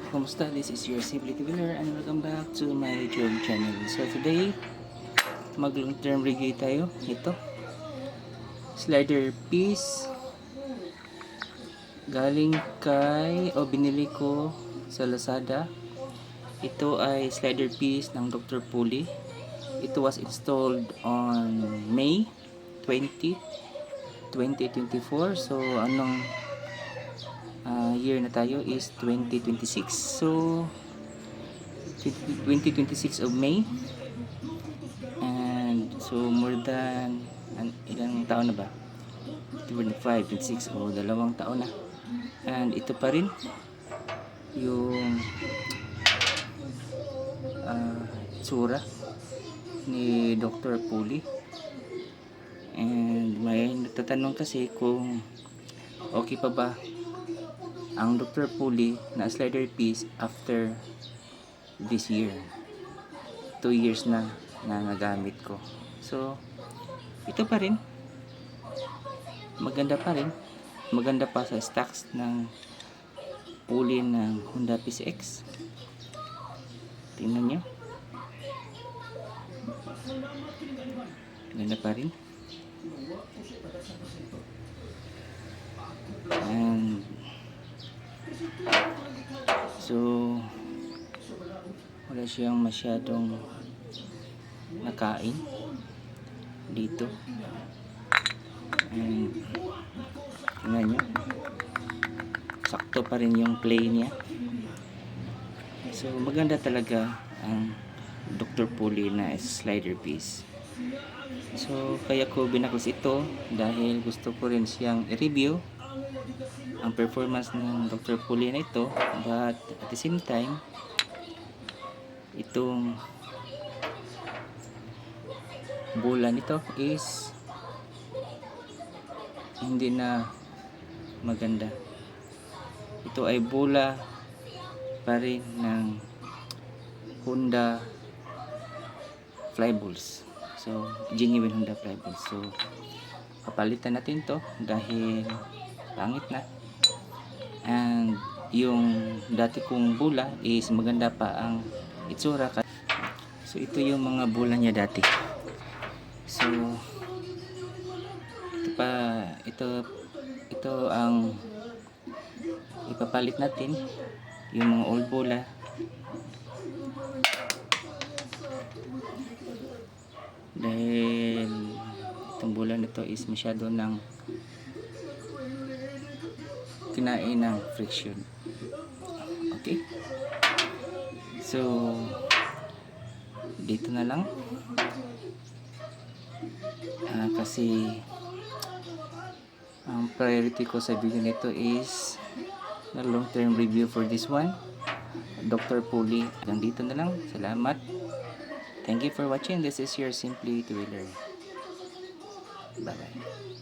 Kumusta? This is your Simply Winner and welcome back to my YouTube channel. So today, mag long term review tayo. Ito, slider piece galing binili ko sa Lazada. Ito ay slider piece ng Dr. Puli. Ito was installed on May 20, 2024. So anong year na tayo is 2026. So 2026 of May, and so more than ilang taon na ba, 25, 26 o 2 taon na, and ito pa rin yung tsura ni Dr. Puli. And may nagtatanong kasi kung okay pa ba ang Dr. Puli na slider piece after this year. 2 years na nagamit ko. So, ito pa rin. Maganda pa rin. Maganda pa sa stocks ng Puli ng Honda PCX. Tingnan nyo. Maganda pa rin. And so wala siyang masyadong nakain dito. And tingnan nyo, sakto pa rin yung play niya. So maganda talaga ang Dr. Puli na slider piece. So kaya ko binaklas ito dahil gusto ko rin siyang i-review ang performance ng Dr. Puli na ito, but at the same time itong bola nito is hindi na maganda. Ito ay bola pa rin ng Honda Flyballs. So genuine Honda Flyballs. So papalitan natin to dahil pangit na. And yung dati kong bola is maganda pa ang itsura. So ito yung mga bola niya dati. So ito ang ipapalit natin, yung mga old bola. Dahil itong bola nito is masyado ng kinain ng friction. Okay, so dito na lang kasi ang priority ko sa video nito is na long term review for this one, Dr. Puli. Hanggang dito na lang. Salamat. Thank you for watching. This is your Simply Winner. Bye bye.